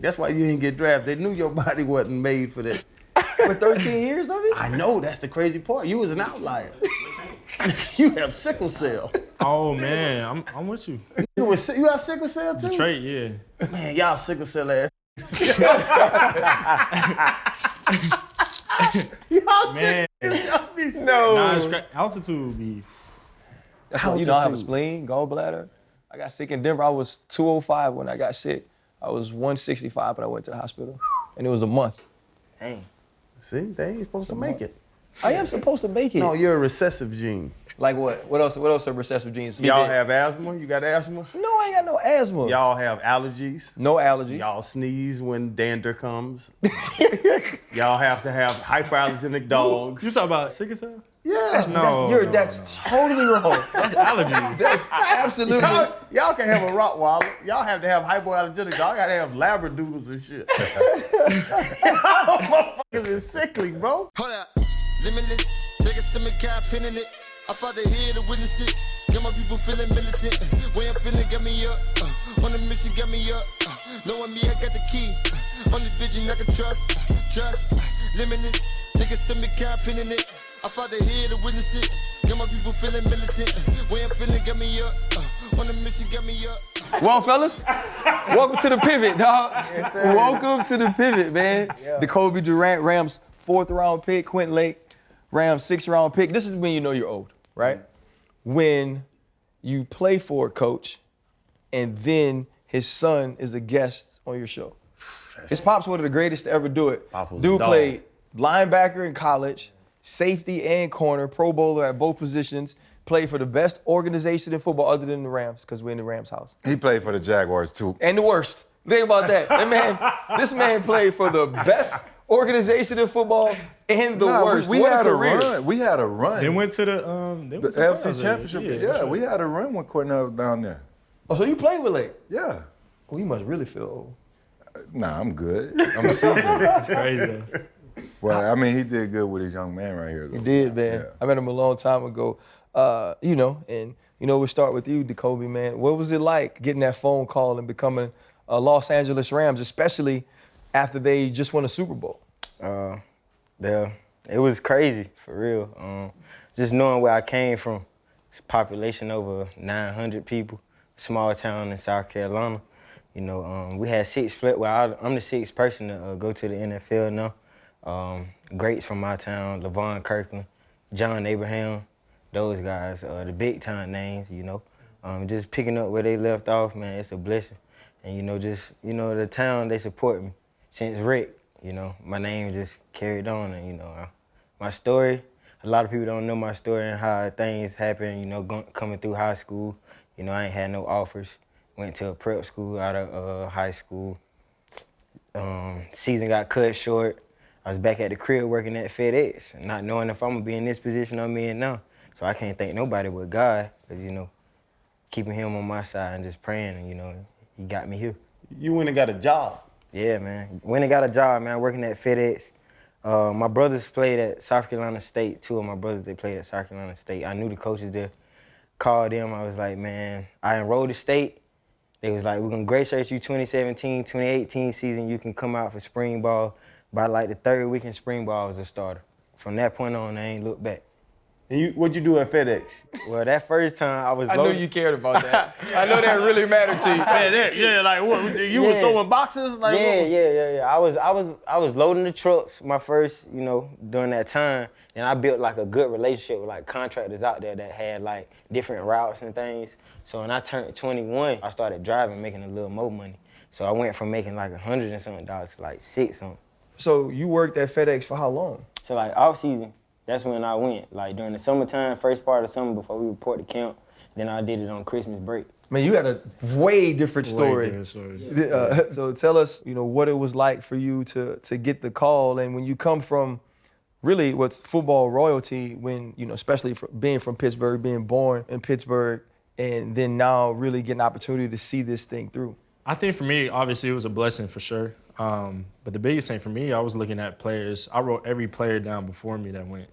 That's why you didn't get drafted. They knew your body wasn't made for that. For 13 years of it? I know, that's the crazy part. You was an outlier. You have sickle cell. Oh man, I'm with you. You have sickle cell too? The trait, yeah. Man, y'all sickle cell ass. Y'all Man. Altitude would be. That's why, you know, I have a spleen, gallbladder. I got sick in Denver. I was 205 when I got sick. I was 165 when I went to the hospital. And it was a month. Dang. See, they ain't supposed to make it. I am supposed to make it. No, you're a recessive gene. Like what? What else are recessive genes? Y'all have asthma? You got asthma? No, I ain't got no asthma. Y'all have allergies? No allergies. Y'all sneeze when dander comes? Y'all have to have hyperallergenic dogs? You talking about sickle cell? Yeah. That's totally wrong. That's allergies. That's absolutely. Y'all can have a Rottweiler. Y'all have to have hypoallergenic. Y'all gotta have labradoodles and shit. Y'all motherfuckers is sickly, bro. Hold up, limitless. Take a stomach, got a pin in it. I fought the head to witness it. Got my people feeling militant. Way I'm feeling got me up. On the mission got me up. Knowing me, I got the key. On this vision I can trust. Limitless. Take a stomach, got a pin in it. I fought the head to witness it. Got my people feeling militant. Way I'm feeling got me up. On the mission got me up. Well, fellas, welcome to the pivot, dog. Yes, sir. Welcome to the pivot, man. Yeah. Decobie Durant, Rams 4th round pick. Quentin Lake, Rams 6th round pick. This is when you know you're old, right? When you play for a coach and then his son is a guest on your show. His pop's one of the greatest to ever do it. Dude played linebacker in college, safety and corner, Pro Bowler at both positions, played for the best organization in football other than the Rams, because we're in the Rams house. He played for the Jaguars too. And the worst. Think about that. This man played for the best organization in football and the worst. We what had a a career. run. We had a run. They went to the FC Championship. Yeah, that's right. we had a run when Cornell was down there. Oh, so you played with Lake? Yeah. Well, you must really feel old. Nah, I'm good. I'm seasoned. It's crazy. Well, I mean, he did good with his young man right here. Though. He did, man. Yeah. I met him a long time ago. We'll start with you, Decobie, man. What was it like getting that phone call and becoming a Los Angeles Rams, especially after they just won a Super Bowl? It was crazy, for real. Just knowing where I came from, it's a population over 900 people, small town in South Carolina. You know, we had 6 split. Well, I'm the 6th person to go to the NFL now. Greats from my town, LaVon Kirkland, John Abraham, those guys, the big time names, you know. Just picking up where they left off, man, it's a blessing. And, the town, they support me. Since Rick, my name just carried on. And, my story, a lot of people don't know my story and how things happen, coming through high school. I ain't had no offers. Went to a prep school out of high school. Season got cut short. I was back at the crib working at FedEx, not knowing if I'm gonna be in this position I'm in now. So I can't thank nobody but God, because, keeping him on my side and just praying, and, he got me here. You went and got a job. Yeah, man. Went and got a job, man, working at FedEx. My brothers played at South Carolina State. 2 of my brothers, they played at South Carolina State. I knew the coaches there. Called them, I was like, man, I enrolled at State. They was like, we're gonna grade search you 2017, 2018 season. You can come out for spring ball. By like the 3rd week in spring ball, I was a starter. From that point on, I ain't looked back. And what'd you do at FedEx? Well, that first time I was I knew you cared about that. I know that really mattered to you. FedEx, like what? You was throwing boxes? Like Yeah. I was loading the trucks my first, during that time. And I built like a good relationship with like contractors out there that had like different routes and things. So when I turned 21, I started driving, making a little more money. So I went from making like $100 and something to like $6 something. So you worked at FedEx for how long? So like off season, that's when I went. Like during the summertime, first part of summer before we report to camp, then I did it on Christmas break. Man, you had a way different story. So tell us, what it was like for you to get the call, and when you come from really what's football royalty, when, especially being from Pittsburgh, being born in Pittsburgh, and then now really getting an opportunity to see this thing through. I think for me, obviously, it was a blessing for sure. But the biggest thing for me, I was looking at players. I wrote every player down before me that went,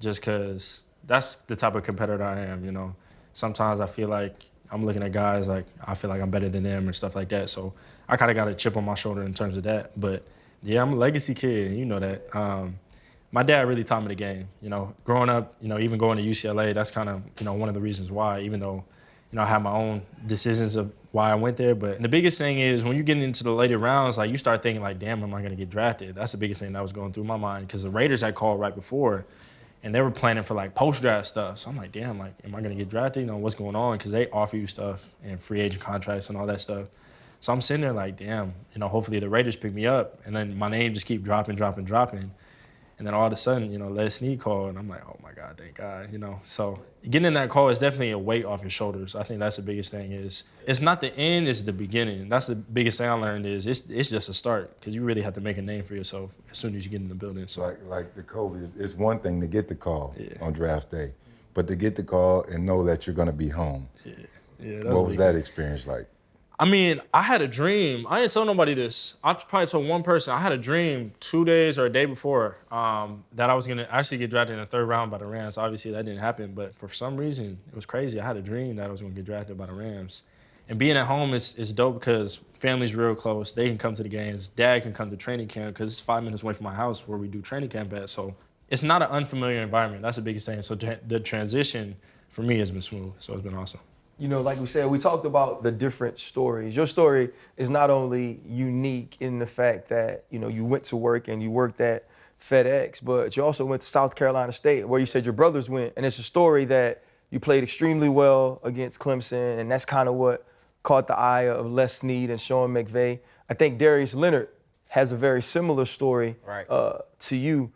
just because that's the type of competitor I am, Sometimes I feel like I'm looking at guys like I feel like I'm better than them or stuff like that. So I kind of got a chip on my shoulder in terms of that. But yeah, I'm a legacy kid. You know that. My dad really taught me the game. Growing up, even going to UCLA, that's kind of, one of the reasons why, even though, I have my own decisions of why I went there. But the biggest thing is when you get into the later rounds, like you start thinking like, damn, am I going to get drafted? That's the biggest thing that was going through my mind because the Raiders had called right before and they were planning for like post-draft stuff. So I'm like, damn, like, am I going to get drafted? What's going on? Because they offer you stuff and free agent contracts and all that stuff. So I'm sitting there like, damn, hopefully the Raiders pick me up. And then my name just keep dropping. And then all of a sudden, Les Snead called, and I'm like, oh my God, thank God, So getting in that call is definitely a weight off your shoulders. I think that's the biggest thing is, it's not the end, it's the beginning. That's the biggest thing I learned is it's just a start because you really have to make a name for yourself as soon as you get in the building. So like Decobie, it's one thing to get the call on draft day, but to get the call and know that you're going to be home. Yeah. What was that experience like? I mean, I had a dream. I didn't tell nobody this. I probably told one person. I had a dream 2 days or a day before that I was going to actually get drafted in the 3rd round by the Rams. Obviously, that didn't happen. But for some reason, it was crazy. I had a dream that I was going to get drafted by the Rams. And being at home is dope because family's real close. They can come to the games. Dad can come to training camp because it's 5 minutes away from my house where we do training camp at. So it's not an unfamiliar environment. That's the biggest thing. So the transition for me has been smooth. So it's been awesome. Like we said, we talked about the different stories. Your story is not only unique in the fact that, you went to work and you worked at FedEx, but you also went to South Carolina State where you said your brothers went. And it's a story that you played extremely well against Clemson, and that's kind of what caught the eye of Les Snead and Sean McVay. I think Darius Leonard has a very similar story to you.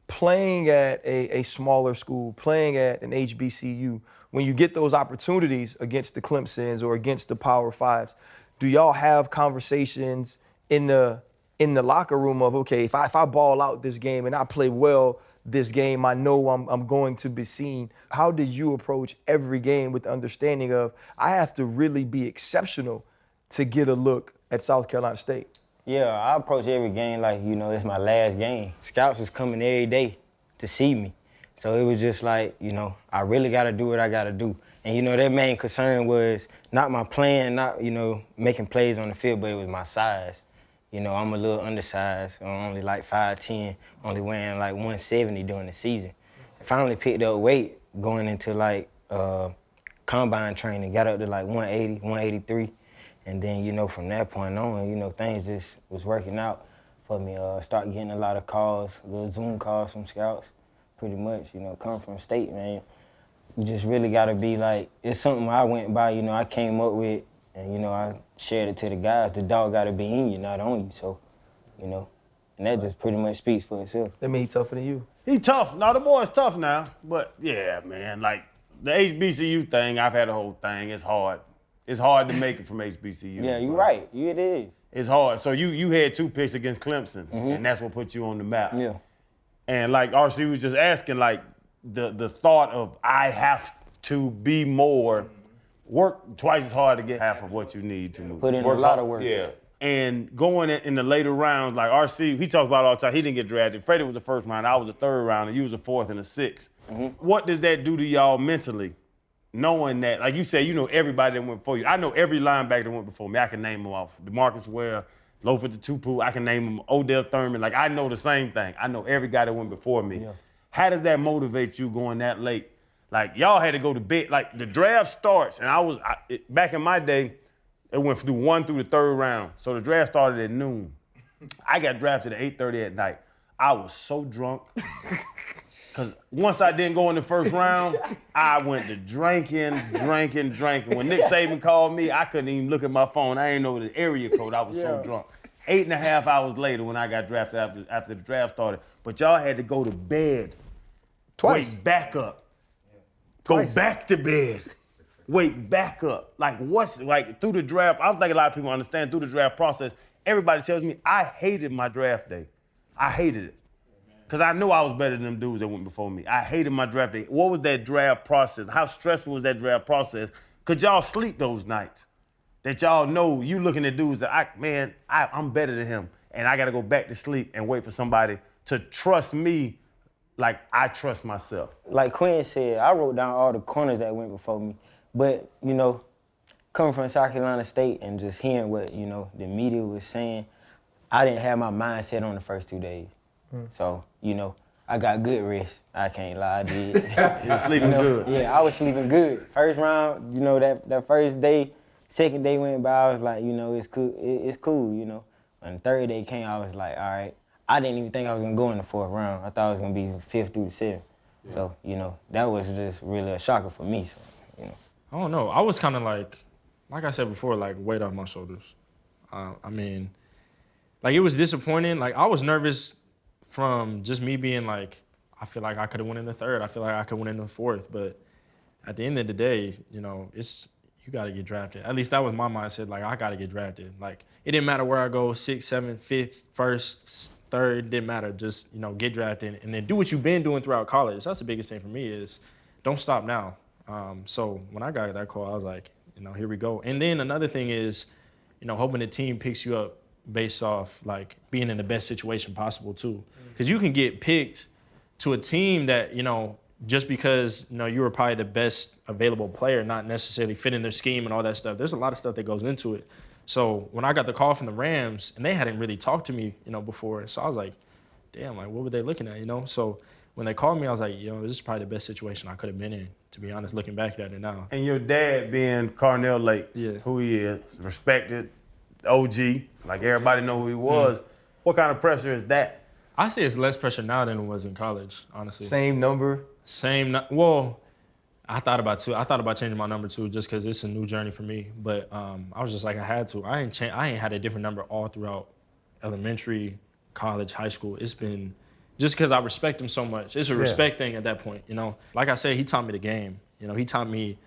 Playing at a smaller school, playing at an HBCU, when you get those opportunities against the Clemsons or against the Power Fives, do y'all have conversations in the locker room of, okay, if I ball out this game and I play well this game, I know I'm going to be seen? How did you approach every game with the understanding of I have to really be exceptional to get a look at South Carolina State? Yeah, I approach every game like, it's my last game. Scouts was coming every day to see me. So it was just like, I really got to do what I got to do. And, their main concern was not my playing, not, making plays on the field, but it was my size. I'm a little undersized. I'm only like 5'10", only weighing like 170 during the season. I finally picked up weight going into like combine training, got up to like 180, 183. And then, from that point on, things just was working out for me. Start getting a lot of calls, little Zoom calls from scouts, pretty much, coming from state, man. You just really gotta be like, it's something I went by, I came up with, and, I shared it to the guys. The dog gotta be in you, not on you, so, and that just pretty much speaks for itself. That mean he tougher than you? He tough. Now, the boy's tough now, but yeah, man, like the HBCU thing, I've had a whole thing. It's hard. It's hard to make it from HBCU. Yeah, you're right. It is. It's hard. So you had 2 picks against Clemson, and that's what put you on the map. Yeah. And like RC was just asking, like the thought of I have to be more, work twice as hard to get half of what you need to move. Put in a lot of work. Yeah. And going in the later rounds, like RC, he talks about all the time, he didn't get drafted. Freddie was the 1st round, I was the 3rd round, and you was the 4th and the 6th. What does that do to y'all mentally? Knowing that, like you said, everybody that went before you. I know every linebacker that went before me. I can name them off. DeMarcus Ware, Lofa Tupu, I can name them. Odell Thurman. Like, I know the same thing. I know every guy that went before me. Yeah. How does that motivate you going that late? Like, y'all had to go to bed. Like, the draft starts, and back in my day, it went through 1 through the 3rd round. So the draft started at noon. I got drafted at 8:30 at night. I was so drunk. Because once I didn't go in the 1st round, I went to drinking. When Nick Saban called me, I couldn't even look at my phone. I didn't know the area code. I was so drunk. 8.5 hours later when I got drafted after the draft started. But y'all had to go to bed. Twice. Wake back up. Twice. Go back to bed. Wake back up. Through the draft, I don't think a lot of people understand through the draft process, everybody tells me I hated my draft day. I hated it. Because I knew I was better than them dudes that went before me. I hated my draft day. What was that draft process? How stressful was that draft process? Could y'all sleep those nights? That y'all know you looking at dudes that, I'm better than him. And I got to go back to sleep and wait for somebody to trust me like I trust myself. Like Quinn said, I wrote down all the corners that went before me. But, coming from South Carolina State and just hearing what, you know, the media was saying, I didn't have my mindset on the first 2 days. So, you know, I got good rest. I can't lie, I did. You were sleeping good. Yeah, I was sleeping good. First round, you know, that first day, second day went by, I was like, you know, it's cool, it's cool, you know. When the third day came, I was like, all right. I didn't even think I was gonna go in the fourth round. I thought it was gonna be fifth through the seventh. Yeah. So, you know, that was just really a shocker for me, so, you know. I don't know. I was kind of like I said before, like weight off my shoulders. I mean, like it was disappointing. Like I was nervous from just me being like, I feel like I could have won in the third. I feel like I could win in the fourth. But at the end of the day, you know, you got to get drafted. At least that was my mindset. Like I got to get drafted. Like it didn't matter where I go, 6th, 7th, 5th, 1st, 3rd, didn't matter. Just, you know, get drafted and then do what you've been doing throughout college. That's the biggest thing for me is don't stop now. So when I got that call, I was like, you know, here we go. And then another thing is, you know, hoping the team picks you up based off like being in the best situation possible too. Because you can get picked to a team that, you know, just because, you know, you were probably the best available player, not necessarily fitting their scheme and all that stuff. There's a lot of stuff that goes into it. So when I got the call from the Rams, and they hadn't really talked to me, you know, before, so I was like, damn, like what were they looking at, you know? So when they called me, I was like, you know, this is probably the best situation I could have been in, to be honest, looking back at it now. And your dad being Carnell Lake, who he is, respected, OG, like everybody know who he was. What kind of pressure is that? I say it's less pressure now than it was in college, honestly. Same number? Well, I thought about changing my number too, just because it's a new journey for me. But I was just like, I had to. I ain't had a different number all throughout elementary, college, high school. It's been just because I respect him so much. It's a respect thing at that point, you know. Like I said, he taught me the game. You know, he taught me,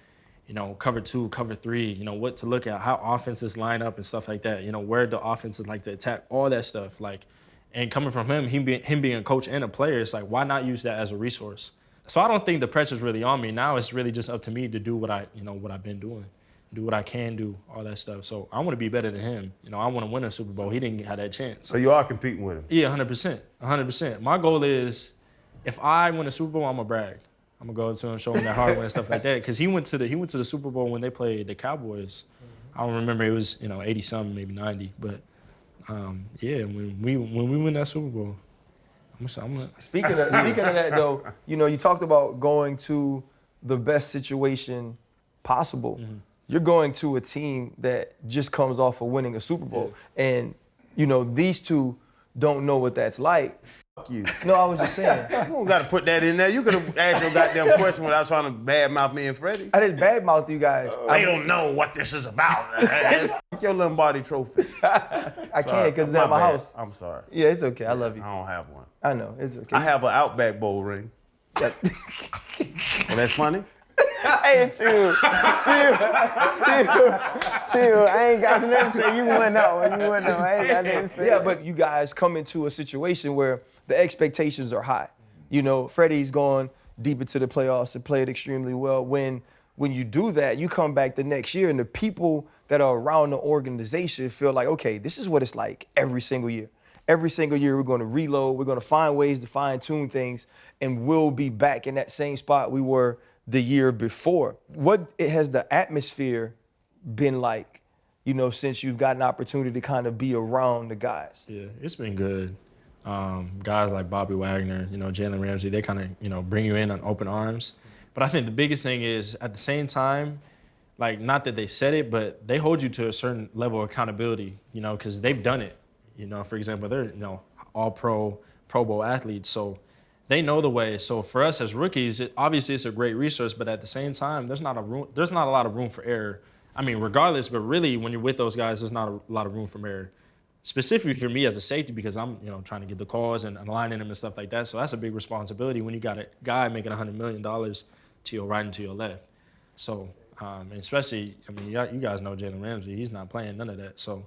you know, cover 2, cover 3, you know, what to look at, how offenses line up and stuff like that. You know, where the offenses like to attack, all that stuff. Like, and coming from him being a coach and a player, it's like, why not use that as a resource? So I don't think the pressure's really on me. Now it's really just up to me to do what I've been doing, do what I can do, all that stuff. So I want to be better than him. You know, I want to win a Super Bowl. He didn't have that chance. So you are competing with him? Yeah, 100%. My goal is, if I win a Super Bowl, I'm gonna brag. I'm gonna go up to him, show him that hard win and stuff like that. Because he went to the Super Bowl when they played the Cowboys. I don't remember, it was 80-something, maybe 90. But yeah, when we win that Super Bowl, I'm gonna. Speaking of that though, you know, you talked about going to the best situation possible. You're going to a team that just comes off of winning a Super Bowl, and you know these two don't know what that's like. Fuck you. No, I was just saying. You don't got to put that in there. You could have asked your goddamn question without trying to badmouth me and Freddie. I didn't badmouth you guys. They don't know what this is about. Fuck your Lombardi trophy. I can't because it's at my bad. house. I'm sorry. Yeah, it's okay. I love you. I don't have one. I know, it's okay. I have an Outback Bowl ring. Well, that's funny. Hey, chill. I ain't got nothing to say. You won that one. I ain't got nothing to say. Yeah, but you guys come into a situation where the expectations are high. You know, Freddie's gone deep into the playoffs and played extremely well. When you do that, you come back the next year and the people that are around the organization feel like, okay, this is what it's like every single year. Every single year we're going to reload, we're going to find ways to fine-tune things, and we'll be back in that same spot we were the year before. What has the atmosphere been like, you know, since you've got an opportunity to kind of be around the guys? Yeah, it's been good. Guys like Bobby Wagner, you know, Jalen Ramsey, they kind of, you know, bring you in on open arms. But I think the biggest thing is, at the same time, like, not that they said it, but they hold you to a certain level of accountability, you know, because they've done it. You know, for example, they're, you know, all Pro Bowl athletes, so they know the way. So for us as rookies, obviously it's a great resource, but at the same time, there's not a lot of room for error. I mean, regardless, but really when you're with those guys, there's not a lot of room for error. Specifically for me as a safety, because I'm, you know, trying to get the calls and aligning them and stuff like that. So that's a big responsibility when you got a guy making $100 million to your right and to your left. So, and especially, I mean, you guys know Jalen Ramsey. He's not playing none of that. So,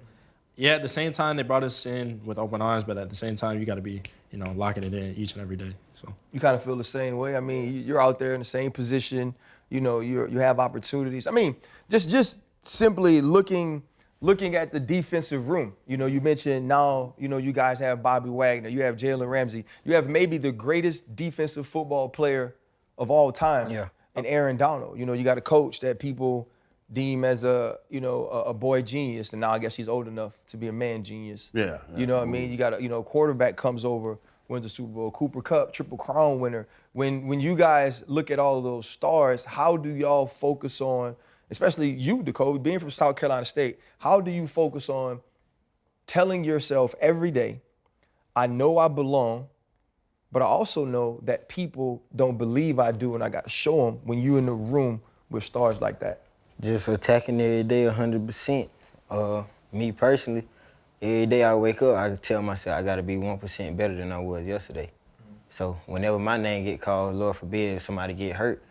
yeah, at the same time, they brought us in with open arms, but at the same time, you got to be, you know, locking it in each and every day. So you kind of feel the same way. I mean, you're out there in the same position. You know, you have opportunities. I mean, just simply looking at the defensive room. You know, you mentioned now, you know, you guys have Bobby Wagner, you have Jalen Ramsey, you have maybe the greatest defensive football player of all time, in Aaron Donald. You know, you got a coach that people deem as a boy genius, and now I guess he's old enough to be a man genius. Yeah. You know what I mean? You got a quarterback comes over, wins the Super Bowl, Cooper Kupp, Triple Crown winner. When you guys look at all of those stars, how do y'all focus on, especially you, Decobie, being from South Carolina State, how do you focus on telling yourself every day, I know I belong, but I also know that people don't believe I do, and I got to show them when you're in the room with stars like that? Just attacking every day 100%. Me personally, every day I wake up, I tell myself I got to be 1% better than I was yesterday. So whenever my name get called, Lord forbid, if somebody get hurt,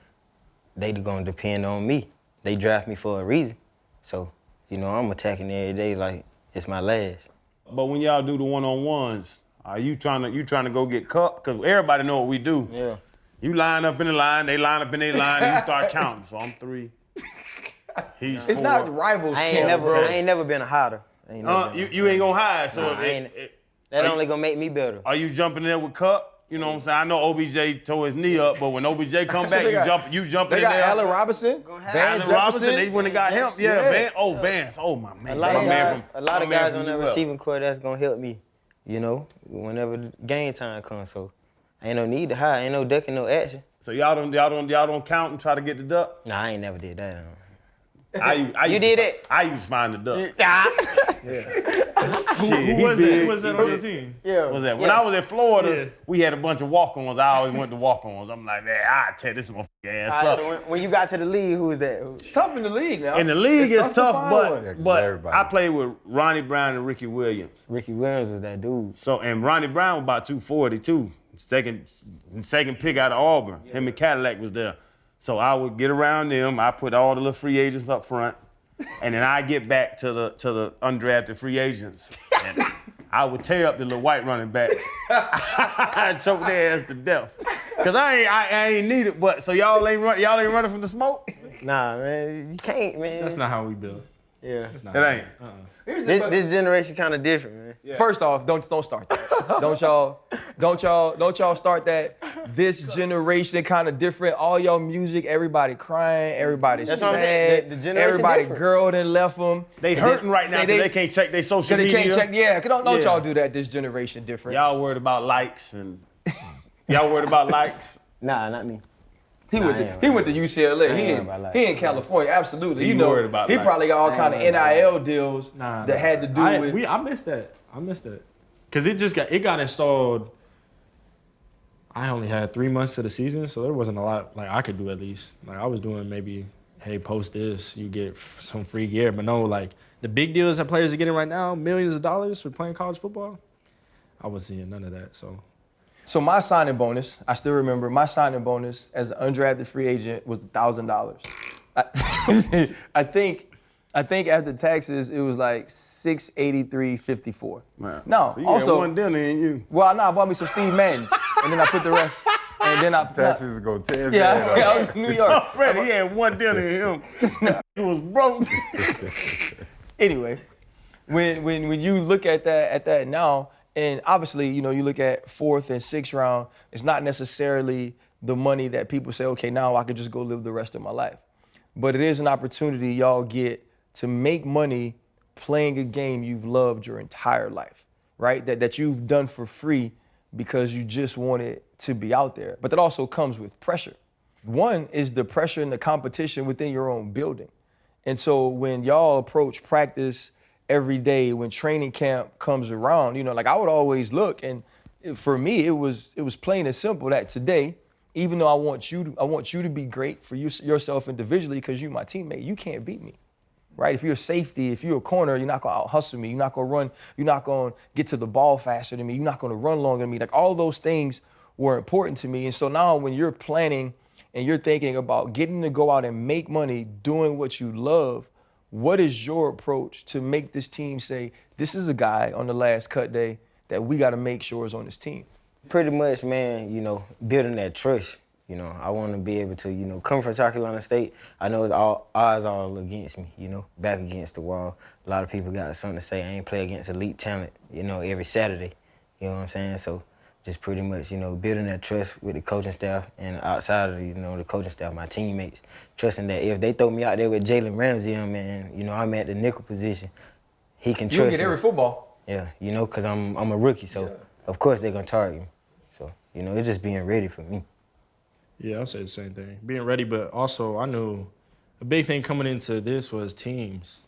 they gonna depend on me. They draft me for a reason. So, I'm attacking every day like it's my last. But when y'all do the one-on-ones, are you trying to go get Kupp? Because everybody know what we do. Yeah. You line up in the line, they line up in their line, and you start counting. So I'm 3. He's 4. It's not rivals I camp, bro. ain't never been a hider. You ain't gonna hide. So That only gonna make me better. Are you jumping there with Kupp? You know what I'm saying? I know OBJ tore his knee up, but when OBJ come back, you jump in They there. got Allen Robinson, Van Allen Robinson, Jefferson. they went and got him. Yeah, Vance. Oh, my man. A lot of guys on that UL. receiving core that's gonna help me, whenever the game time comes. So ain't no need to hide, ain't no ducking, no action. So y'all don't count and try to get the duck? Nah, I ain't never did that. You did it? I used to find the duck. Who was that? Who was that on the team? Yeah. What was that? When I was at Florida, we had a bunch of walk-ons. I always went to walk-ons. I'm like, man, I'll tear this motherfucking ass All right, up. so when you got to the league, who was that? It's tough in the league now. In the league, it's to tough, find but one. Yeah, 'cause but everybody. I played with Ronnie Brown and Ricky Williams. Ricky Williams was that dude. So and Ronnie Brown was about 240 too. Second pick out of Auburn. Him and Cadillac was there. So I would get around them. I put all the little free agents up front, and then I get back to the undrafted free agents. And I would tear up the little white running backs. I choke their ass to death. Cause I ain't need it. But so y'all ain't running from the smoke. Nah, man, you can't, man. That's not how we build. Yeah. That's not It how- ain't. This generation kind of different, man. First off, don't start that. don't y'all start that. This generation kind of different. All y'all music, everybody crying, everybody That's what I'm saying. sad, The generation everybody different. girl done left them. They hurting right now because they can't check their social They media. can't check. Yeah, don't Yeah. y'all do that. This generation different. Y'all worried about likes and y'all worried about likes. Nah, not me. He Nah, went I to ain't he worried went to UCLA. I He ain't in, worried about he in California, absolutely. He You know, worried about he life. probably got all I kind of ain't worried NIL deals Nah, that had to do with. I missed that. Cause it got installed. I only had 3 months of the season, so there wasn't a lot like I could do at least. Like I was doing maybe, hey, post this, you get some free gear, but no, like the big deals that players are getting right now, millions of dollars for playing college football. I wasn't seeing none of that. So my signing bonus, I still remember my signing bonus as an undrafted free agent was $1,000. I think after taxes it was like $683.54. Man. No, You also had one dinner and you. well, no, I bought me some Steve Maddens, and then I put the rest, and then I Taxes go tear his Yeah, head I off. was in New York. Freddie, he had one dinner and him. He was broke. Anyway, when you look at that now, and obviously, you look at 4th and 6th round, it's not necessarily the money that people say, okay, now I could just go live the rest of my life. But it is an opportunity y'all get to make money playing a game you've loved your entire life, right? That you've done for free because you just wanted to be out there. But that also comes with pressure. One is the pressure and the competition within your own building. And so when y'all approach practice every day, when training camp comes around, like I would always look, and for me, it was plain and simple that today, even though I want you to be great for yourself individually because you're my teammate, you can't beat me, right? If you're a safety, if you're a corner, you're not gonna out hustle me, you're not gonna run, you're not gonna get to the ball faster than me, you're not gonna run longer than me. Like all those things were important to me. And so now when you're planning and you're thinking about getting to go out and make money doing what you love, what is your approach to make this team say, this is a guy on the last cut day that we got to make sure is on this team? Pretty much, man, building that trust. I want to be able to, come from South Carolina State. I know it's all odds all against me, back against the wall. A lot of people got something to say. I ain't play against elite talent, every Saturday. You know what I'm saying? So just pretty much, building that trust with the coaching staff and outside of, the coaching staff, my teammates, trusting that if they throw me out there with Jalen Ramsey, man, I'm at the nickel position, he can trust You get me. every football. Yeah, because I'm a rookie, so of course they're going to target me. So, it's just being ready for me. Yeah, I'll say the same thing. Being ready, but also I knew a big thing coming into this was teams.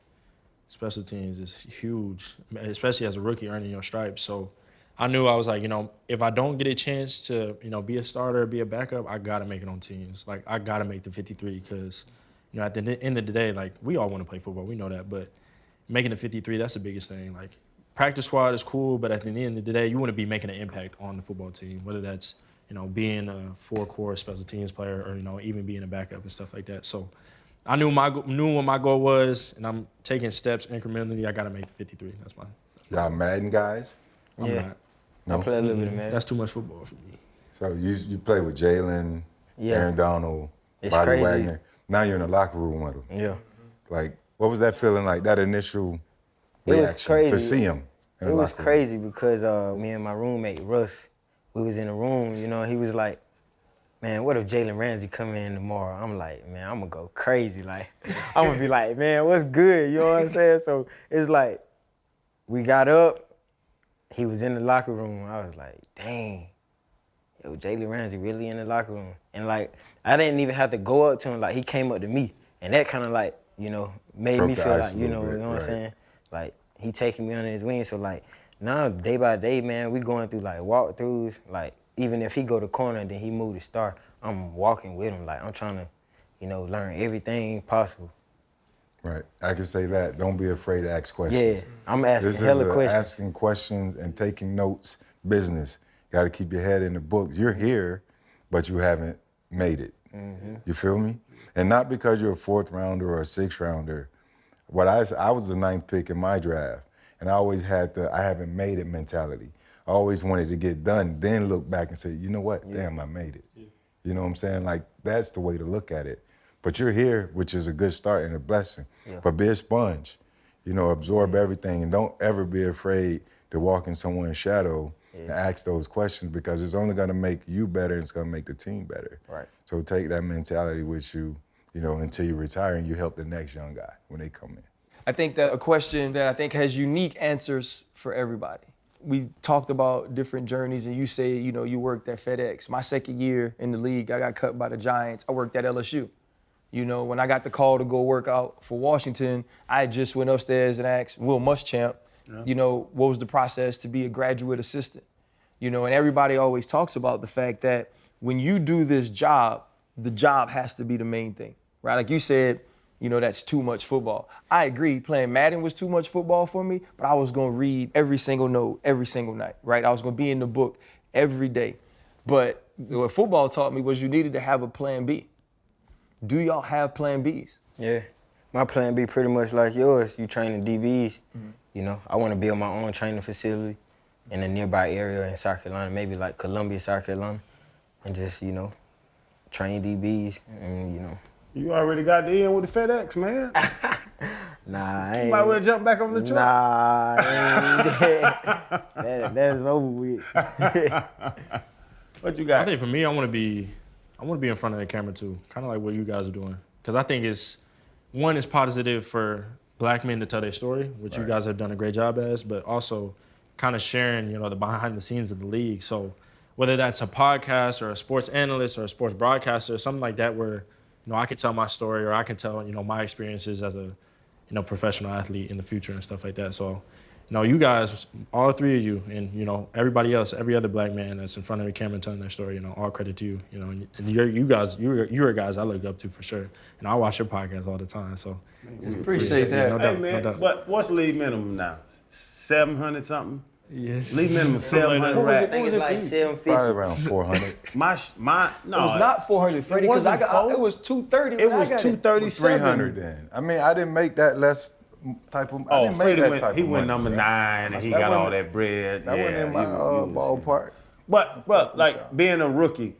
Special teams is huge, especially as a rookie earning your stripes. So I knew I was like, if I don't get a chance to, be a starter, be a backup, I got to make it on teams. Like, I got to make the 53 because, at the end of the day, like, we all want to play football. We know that. But making the 53, that's the biggest thing. Like, practice squad is cool, but at the end of the day, you want to be making an impact on the football team, whether that's, being a four-core special teams player or, even being a backup and stuff like that. So I knew what my goal was, and I'm taking steps incrementally. I got to make the 53. That's my Y'all Madden guys? I'm not. I play a little bit of Madden. That's too much football for me. So you play with Jalen, Aaron Donald, It's Bobby crazy. Wagner. Now you're in the locker room with them. Yeah. Like, what was that feeling like, that initial It was reaction crazy. to see him in It the was locker room? crazy because me and my roommate, Russ, we was in the room, he was like, man, what if Jalen Ramsey come in tomorrow? I'm like, man, I'm going to go crazy. Like, I'm going to be like, man, what's good? You know what I'm saying? So it's like, we got up, he was in the locker room. I was like, dang, yo, Jalen Ramsey really in the locker room. And like, I didn't even have to go up to him. Like, he came up to me. And that kind of like, made Broke me the feel ice like, a you little know bit, what I'm right. saying? Like, he taking me under his wing. So like, now day by day, man, we going through like walkthroughs. Like, even if he go to corner and then he move to star, I'm walking with him. Like, I'm trying to, learn everything possible. Right. I can say that. Don't be afraid to ask questions. Yeah, I'm asking This is hella a questions. asking questions and taking notes business. Got to keep your head in the book. You're here, but you haven't made it. You feel me? And not because you're a fourth rounder or a sixth rounder. I was the 9th pick in my draft, and I always had the I haven't made it mentality. I always wanted to get done, then look back and say, you know what? Damn, I made it. You know what I'm saying? Like, that's the way to look at it. But you're here, which is a good start and a blessing. But be a sponge, absorb everything, and don't ever be afraid to walk in someone's shadow and ask those questions, because it's only gonna make you better and it's gonna make the team better. Right. So take that mentality with you, until you retire and you help the next young guy when they come in. I think that a question that I think has unique answers for everybody. We talked about different journeys, and you say, you worked at FedEx. My second year in the league, I got cut by the Giants. I worked at LSU. When I got the call to go work out for Washington, I just went upstairs and asked Will Muschamp, what was the process to be a graduate assistant? And everybody always talks about the fact that when you do this job, the job has to be the main thing, right? Like you said, that's too much football. I agree, playing Madden was too much football for me, but I was gonna read every single note, every single night, right? I was gonna be in the book every day. But what football taught me was you needed to have a plan B. Do y'all have plan Bs? Yeah. My plan B pretty much like yours. You training DBs. I want to build my own training facility in a nearby area in South Carolina, maybe like Columbia, South Carolina, and just, train DBs and, You already got the in with the FedEx, man. Nah, I You ain't. might well jump back on the truck. Nah, I ain't that's over with. What you I got? think for me, I want to be in front of the camera too, kind of like what you guys are doing. Because I think it's positive for black men to tell their story, which you guys have done a great job as, but also kind of sharing, the behind the scenes of the league. So whether that's a podcast or a sports analyst or a sports broadcaster or something like that, where I can tell my story or I can tell my experiences as a professional athlete in the future and stuff like that. So you guys, all three of you, and everybody else, every other black man that's in front of the camera telling their story, all credit to you. And you're guys I look up to for sure. And I watch your podcast all the time. So Appreciate that. No Hey, doubt, man, no doubt. but what's league minimum now? 700 something? Yes. League minimum Something like 700 that. I think it's like 750. Probably around 400. No. It was not 450 because wasn't it was 230. It when I was got 237. 300 then. I mean, I didn't make that less type of. I Oh, didn't make Freddie that went, type he of went money, number bro. 9 and he That got all wasn't- that bread. That wasn't in my ballpark. But like being a rookie,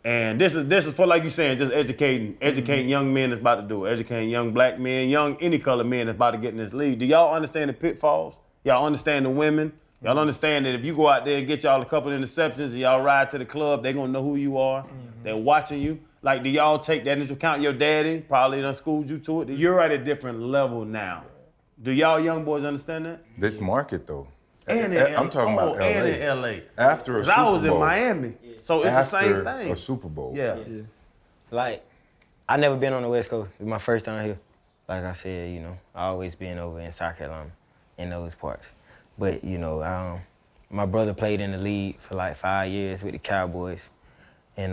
and this is for, like you saying, just educating young men that's about to do it, educating young black men, young any color men that's about to get in this league. Do y'all understand the pitfalls? Y'all understand the women? Y'all understand that if you go out there and get y'all a couple interceptions and y'all ride to the club, they gonna know who you are. They're watching you. Like, do y'all take that into account? Your daddy probably done schooled you to it. You're at a different level now. Do y'all young boys understand that? This market though. And I'm talking about LA. And in LA. After a 'Cause Super I was Bowl. in Miami, so it's the same After thing. a Super Bowl. Yeah. Like, I never been on the West Coast. It's my first time here. Like I said, you know, I always been over in South Carolina, in those parts. But, you know, my brother played in the league for like 5 years with the Cowboys. And,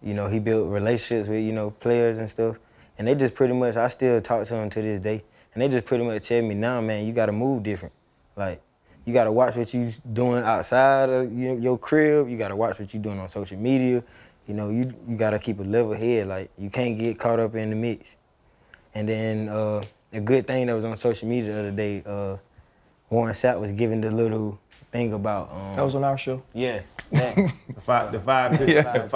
you know, he built relationships with, you know, players and stuff. And they just pretty much, I still talk to them to this day. And they just pretty much tell me, nah, man, you got to move different. Like, you got to watch what you doing outside of your crib. You got to watch what you doing on social media. You know, you got to keep a level head. Like, you can't get caught up in the mix. And then a good thing that was on social media the other day, Warren Sapp was giving the little thing about. That was on our show. Yeah. That. The five, yeah.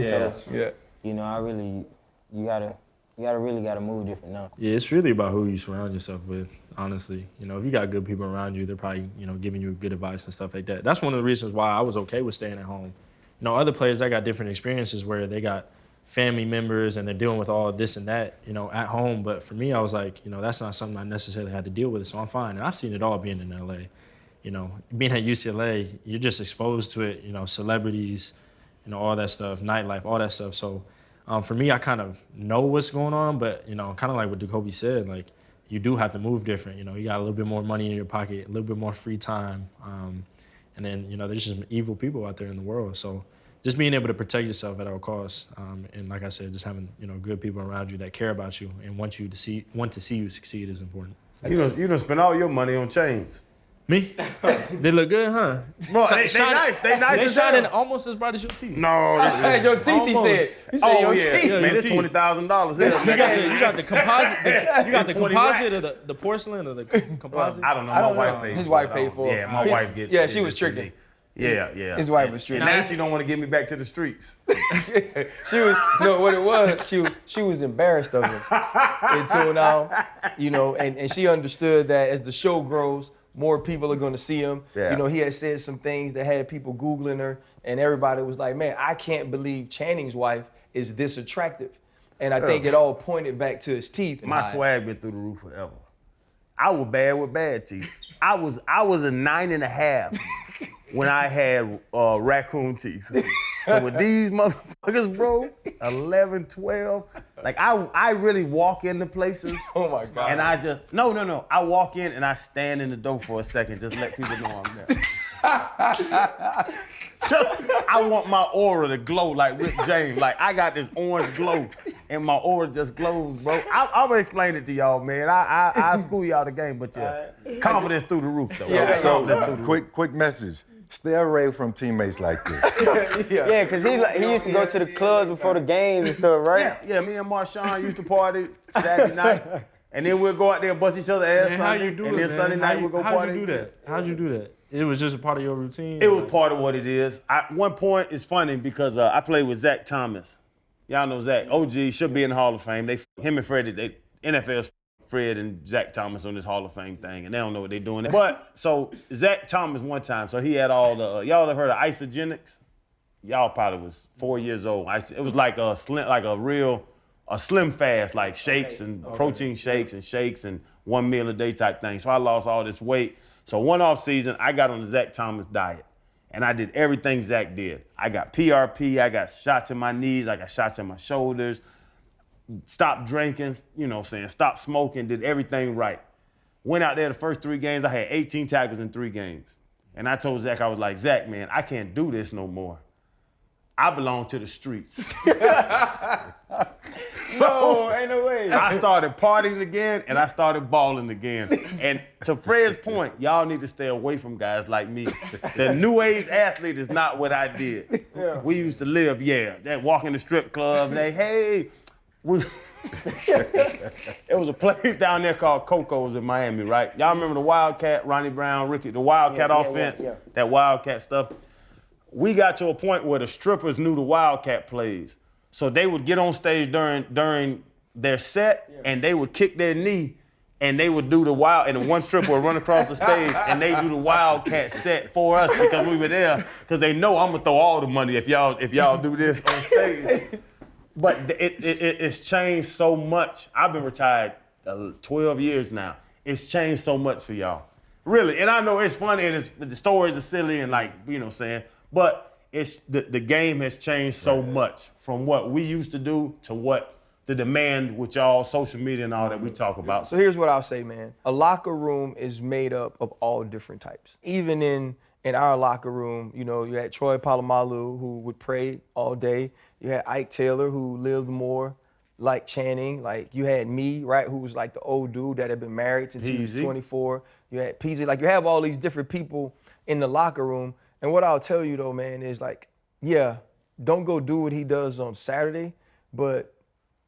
So, Yeah. you know, you gotta move different now. Yeah, it's really about who you surround yourself with, honestly. You know, if you got good people around you, they're probably, you know, giving you good advice and stuff like that. That's one of the reasons why I was okay with staying at home. You know, other players that got different experiences where they got family members and they're dealing with all this and that, you know, at home. But for me, I was like, you know, that's not something I necessarily had to deal with, so I'm fine. And I've seen it all being in LA. You know, being at UCLA, you're just exposed to it, you know, celebrities, you know, all that stuff, nightlife, all that stuff. So for me, I kind of know what's going on, but, you know, kind of like what Decobie said, like, you do have to move different. You know, you got a little bit more money in your pocket, a little bit more free time. And then, you know, there's just evil people out there in the world. So just being able to protect yourself at all costs. And like I said, just having, you know, good people around you that care about you and want to see you succeed is important. You done spend all your money on chains. Me? They look good, huh? Bro, they nice. They nice They as hell. shining almost as bright as your teeth. No. Your teeth, he said. He said Oh your yeah, teeth. man, it's teeth. $20,000. You got the composite. You got the 20 composite racks. of the porcelain or the composite. I don't know. I My don't wife know. paid. His for wife it paid all. for it. Yeah, my His- wife get. yeah, she was tricking. Yeah. His wife was tricking. And now she don't want to get me back to the streets. She was no, what it was. She was embarrassed of him until now, you know, and she understood that as the show grows, more people are going to see him. Yeah. You know, he had said some things that had people Googling her, and everybody was like, man, I can't believe Channing's wife is this attractive. And I think it all pointed back to his teeth. My swag been through the roof forever. I was bad with bad teeth. I was a 9.5 when I had raccoon teeth. So with these motherfuckers, bro, 11, 12, like I really walk into places. Oh my God. And I just, no. I walk in and I stand in the door for a second, just let people know I'm there. I want my aura to glow like Rick James. Like I got this orange glow and my aura just glows, bro. I'm gonna explain it to y'all, man. I school y'all the game, but yeah, confidence through the roof though. Yeah. So quick message. Stay away from teammates like this. Yeah, because he used to go to the clubs before the games and stuff, right? Yeah, me and Marshawn used to party Saturday night, and then we'll go out there and bust each other ass Man, how Sunday, you do and it, then man? Sunday night we'll go party. How'd you do that? How'd you do that? It was just a part of your routine? It was part of what it is. At one point, it's funny because I played with Zach Thomas. Y'all know Zach. OG should be in the Hall of Fame. Him and Freddie, NFL's Fred and Zach Thomas on this Hall of Fame thing, and they don't know what they're doing. But so Zach Thomas one time, so he had all the y'all have heard of isogenics? Y'all probably was 4 years old. It was like a slim fast, like shakes and protein shakes and 1 meal a day type thing. So I lost all this weight. So one off season, I got on the Zach Thomas diet, and I did everything Zach did. I got PRP, I got shots in my knees, I got shots in my shoulders. Stopped drinking, you know what I'm saying, stopped smoking, did everything right. Went out there the first 3 games, I had 18 tackles in 3 games. And I told Zach, I was like, Zach, man, I can't do this no more. I belong to the streets. So ain't no way. I started partying again and I started balling again. And to Fred's point, y'all need to stay away from guys like me. The new age athlete is not what I did. Yeah. We used to live, that walk in the strip club, hey, it was a place down there called Coco's in Miami, right? Y'all remember the Wildcat, Ronnie Brown, Ricky, the Wildcat offense, that Wildcat stuff? We got to a point where the strippers knew the Wildcat plays. So they would get on stage during their set and they would kick their knee and they would do the wild, and the one stripper would run across the stage, and they do the Wildcat set for us because we were there, because they know I'm gonna throw all the money if y'all do this on stage. But it's changed so much. I've been retired 12 years now. It's changed so much for y'all, really. And I know it's funny, and the stories are silly, and like, you know what I'm saying, but it's the game has changed so much from what we used to do to what the demand with y'all, social media and all that we talk about. So here's what I'll say, man. A locker room is made up of all different types. Even in our locker room, you know, you had Troy Polamalu, who would pray all day. You had Ike Taylor, who lived more like Channing. Like, you had me, right, who was like the old dude that had been married since he was 24. You had PZ. Like, you have all these different people in the locker room. And what I'll tell you, though, man, is like, yeah, don't go do what he does on Saturday, but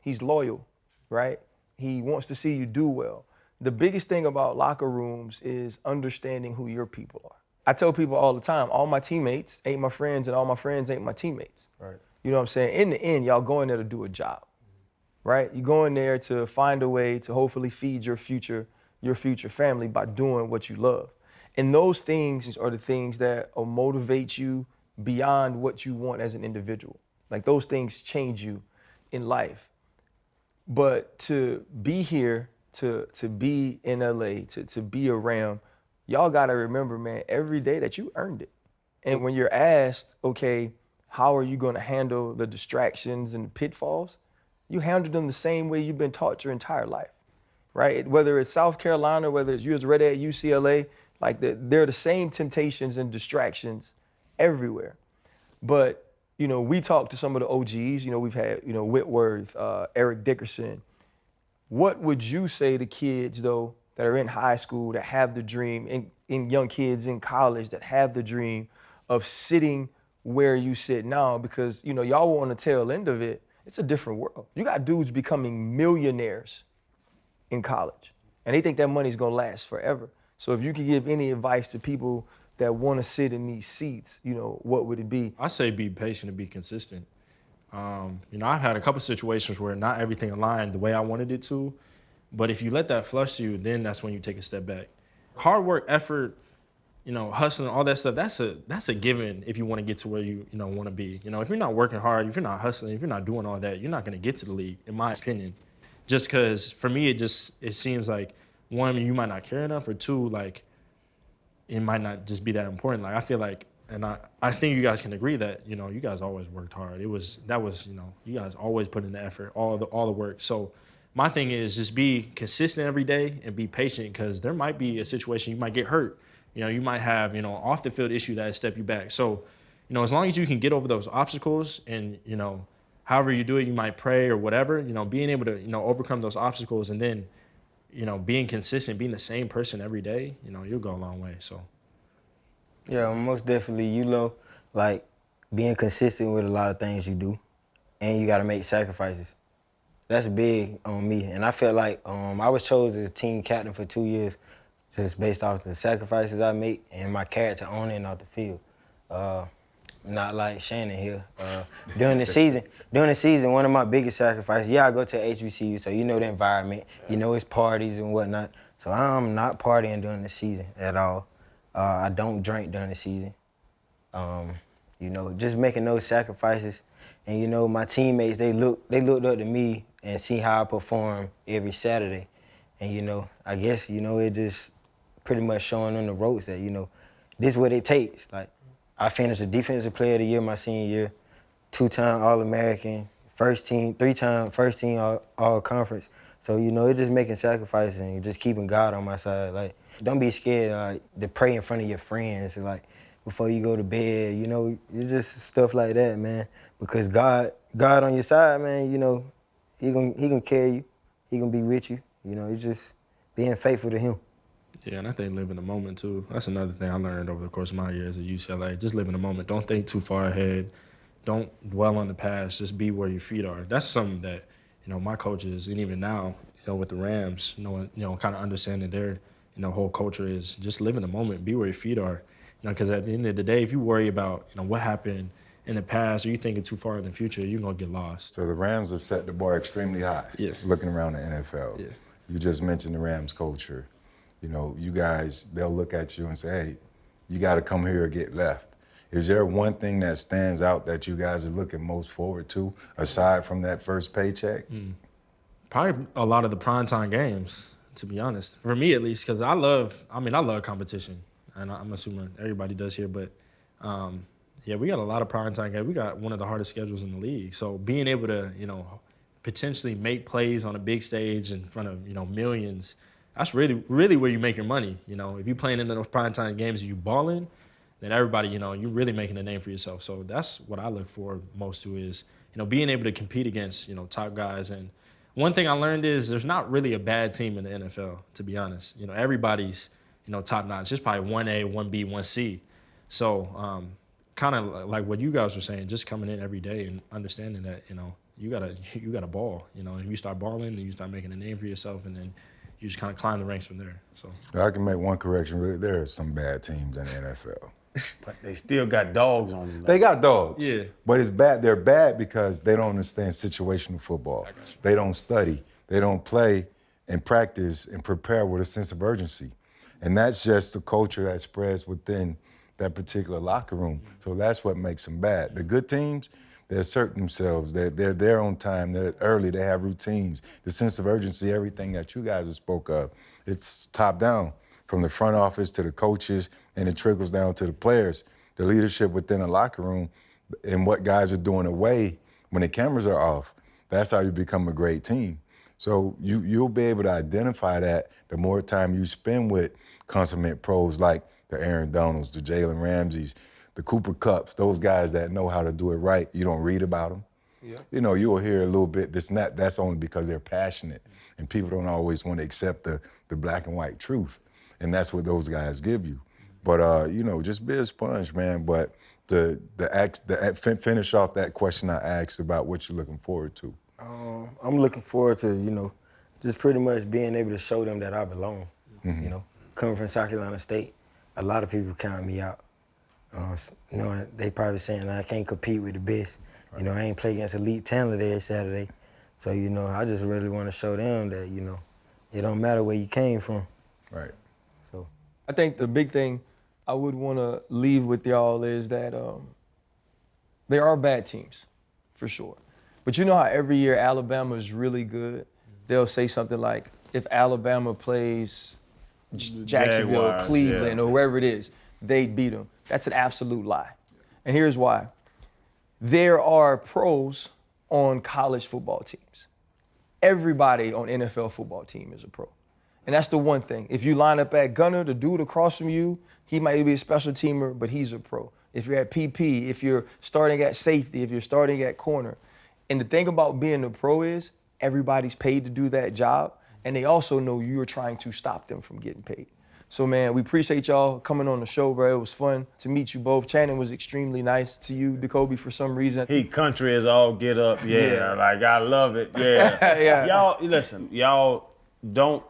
he's loyal, right? He wants to see you do well. The biggest thing about locker rooms is understanding who your people are. I tell people all the time, all my teammates ain't my friends and all my friends ain't my teammates. Right. You know what I'm saying? In the end, y'all go in there to do a job, right? You go in there to find a way to hopefully feed your future family by doing what you love. And those things are the things that will motivate you beyond what you want as an individual. Like, those things change you in life. But to be here, to be in LA, to be around, y'all gotta remember, man, every day that you earned it. And when you're asked, okay, how are you gonna handle the distractions and the pitfalls? You handle them the same way you've been taught your entire life, right? Whether it's South Carolina, whether it's you was ready at UCLA, like they're the same temptations and distractions everywhere. But you know, we talked to some of the OGs, you know, we've had, you know, Whitworth, Eric Dickerson. What would you say to kids, though, that are in high school, that have the dream, in young kids in college that have the dream of sitting where you sit now? Because, you know, y'all were on the tail end of it. It's a different world. You got dudes becoming millionaires in college, and they think that money's gonna last forever. So if you could give any advice to people that want to sit in these seats, you know, what would it be? I say be patient and be consistent. You know, I've had a couple situations where not everything aligned the way I wanted it to, but if you let that flush you, then that's when you take a step back. Hard work, effort, you know, hustling, all that stuff, that's a given if you want to get to where you want to be. You know, if you're not working hard, if you're not hustling, if you're not doing all that, you're not going to get to the league, in my opinion. Just because for me, it seems like, one, you might not care enough, or two, like, it might not just be that important. Like, I feel like, and I think you guys can agree that, you know, you guys always worked hard. You know, you guys always put in the effort, all the work. So my thing is just be consistent every day and be patient, because there might be a situation you might get hurt. You know, you might have, you know, off the field issue that step you back. So, you know, as long as you can get over those obstacles and, you know, however you do it, you might pray or whatever, you know, being able to, you know, overcome those obstacles, and then, you know, being consistent, being the same person every day, you know, you'll go a long way. So. Yeah, most definitely, you know, like, being consistent with a lot of things you do, and you got to make sacrifices. That's big on me. And I felt like I was chosen as team captain for 2 years just based off the sacrifices I make and my character on and off the field. Not like Shannon here. During the season, one of my biggest sacrifices, I go to HBCU, so you know the environment, you know it's parties and whatnot. So I'm not partying during the season at all. I don't drink during the season. You know, just making those sacrifices. And you know, my teammates, they looked up to me and see how I perform every Saturday. And you know, I guess, you know, it just pretty much showing on the ropes that, you know, this is what it takes. Like, I finished the Defensive Player of the Year my senior year, 2-time All-American, three-time first team All-Conference. So, you know, it's just making sacrifices and just keeping God on my side. Like, don't be scared to pray in front of your friends, like, before you go to bed, you know, it's just stuff like that, man. Because God on your side, man, you know, he gonna carry you. He gonna be with you. You know, it's just being faithful to him. Yeah, and I think live in the moment, too. That's another thing I learned over the course of my years at UCLA. Just live in the moment. Don't think too far ahead. Don't dwell on the past. Just be where your feet are. That's something that, you know, my coaches, and even now, you know, with the Rams, you know, kind of understanding their, you know, whole culture is just live in the moment. Be where your feet are. You know, because at the end of the day, if you worry about, you know, what happened in the past, or you thinking too far in the future, you're going to get lost. So the Rams have set the bar extremely high, Yeah. looking around the NFL. Yeah. You just mentioned the Rams culture. You know, you guys, they'll look at you and say, hey, you got to come here or get left. Is there one thing that stands out that you guys are looking most forward to, aside from that first paycheck? Probably a lot of the primetime games, to be honest. For me, at least, because I love competition. And I'm assuming everybody does here, but yeah, we got a lot of primetime games. We got one of the hardest schedules in the league. So being able to, potentially make plays on a big stage in front of, millions, that's really, really where you make your money. If you're playing in those primetime games and you balling, then everybody, you're really making a name for yourself. So that's what I look for most to is, being able to compete against, top guys. And one thing I learned is there's not really a bad team in the NFL, to be honest. Everybody's, top notch. It's probably 1A, 1B, 1C. So kind of like what you guys were saying, just coming in every day and understanding that, you gotta ball. And you start balling, then you start making a name for yourself, and then you just kind of climb the ranks from there. So I can make one correction. Really, there are some bad teams in the NFL. But they still got dogs on them. They got dogs. Yeah. But it's bad. They're bad because they don't understand situational football. They don't study. They don't play and practice and prepare with a sense of urgency. And that's just the culture that spreads within that particular locker room. So that's what makes them bad. The good teams, they assert themselves. They're there on time. They're early. They have routines. The sense of urgency, everything that you guys have spoke of, it's top down from the front office to the coaches, and it trickles down to the players. The leadership within the locker room and what guys are doing away when the cameras are off. That's how you become a great team. So you'll be able to identify that the more time you spend with consummate pros like the Aaron Donalds, the Jalen Ramseys, the Cooper Kupps, those guys that know how to do it right. You don't read about them. Yeah. You'll hear a little bit this and that. That's only because they're passionate, and people don't always want to accept the black and white truth, and that's what those guys give you. But just be a sponge, man. But finish off that question I asked about what you're looking forward to. I'm looking forward to, just pretty much being able to show them that I belong. Mm-hmm. Coming from South Carolina State, a lot of people count me out. They probably saying I can't compete with the best. Right. I ain't play against elite talent every Saturday. So, I just really want to show them that, it don't matter where you came from. Right. So I think the big thing I would want to leave with y'all is that there are bad teams, for sure. But you know how every year Alabama is really good? They'll say something like, if Alabama plays Jacksonville, Jaguars, Cleveland, or wherever it is, they'd beat them. That's an absolute lie. And here's why. There are pros on college football teams. Everybody on NFL football team is a pro. And that's the one thing. If you line up at gunner, the dude across from you, he might be a special teamer, but he's a pro. If you're at PP, if you're starting at safety, if you're starting at corner. And the thing about being a pro is everybody's paid to do that job, and they also know you're trying to stop them from getting paid. So, man, we appreciate y'all coming on the show, bro. It was fun to meet you both. Channing was extremely nice to you, Decobie, for some reason. He country is all get up, yeah. Like, I love it, yeah. Yeah. Y'all, listen, y'all don't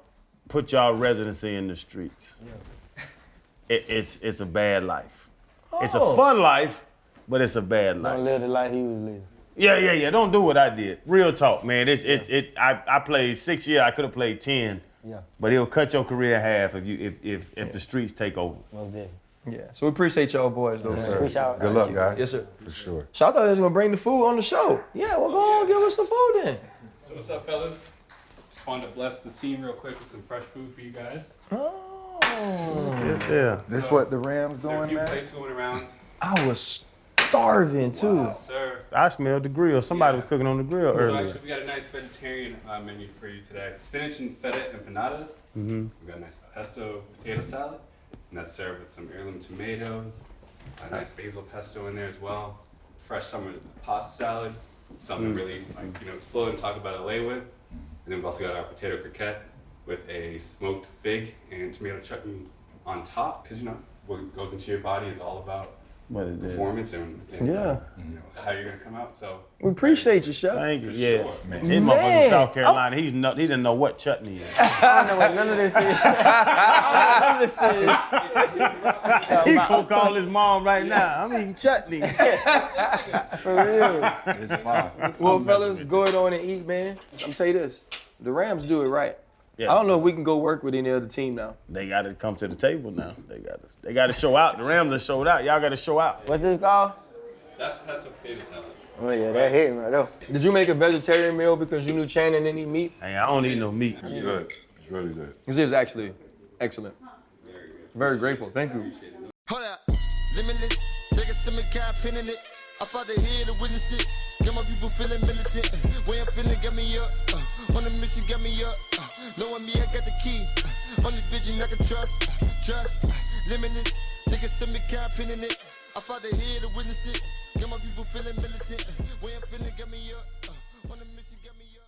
put y'all residency in the streets. Yeah. It's a bad life. Oh. It's a fun life, but it's a bad life. don't live the life he was living. Yeah. Don't do what I did. Real talk, man. I played 6 years. I could have played 10. Yeah. But it'll cut your career in half if the streets take over. Most definitely. Yeah. So we appreciate y'all boys, though. Yes, sir. Appreciate it. Good luck, guys. Yes, sir. For sure. So I thought they was gonna bring the food on the show. Yeah, well, go on, give us the food then. So what's up, fellas? Just wanted to bless the scene real quick with some fresh food for you guys. Oh. Yeah. This what the Rams There are a doing, few man? plates going around. I was starving too. Yes, sir. I smelled the grill. Somebody was cooking on the grill So earlier. actually, we got a nice vegetarian menu for you today. Spinach and feta empanadas. Mm-hmm. We got a nice pesto potato salad, and that's served with some heirloom tomatoes. A nice basil pesto in there as well. Fresh summer pasta salad, something to really explode and talk about LA with. And then we've also got our potato croquette with a smoked fig and tomato chutney on top, because what goes into your body is all about performance and how you're gonna come out. So We appreciate you, Chef. Thank you. For Yeah. sure. Man. This motherfucker from South Carolina, he didn't know what chutney is. I don't know what none of this is. None of this is. He gonna call his mom right now. I'm eating chutney. For real. It's fine. Well, fellas, go ahead on and eat, man. I'm tell you this, the Rams do it right. Yeah. I don't know if we can go work with any other team now. They got to come to the table now. They got to show out. The Rams have showed out. Y'all got to show out. What's this called? That's pesto potato salad. Oh yeah, that hit me right there. Did you make a vegetarian meal because you knew Channing didn't eat meat? Hey, I don't eat no meat. It's good. It's really good. This is actually excellent. Very grateful. Thank you. Hold up, limitless. Take a stomach, got pin in it. I fought the head to witness it. Got my people feeling militant. Way I'm feeling, got me up. On a mission, got me up. Knowing me, I got the key. Only vision I can trust. Trust, limitless. Take a stomach, got pin in it. I fought the head to witness it. Got my people feeling militant. Way I'm feeling, got me up. On a mission, got me up.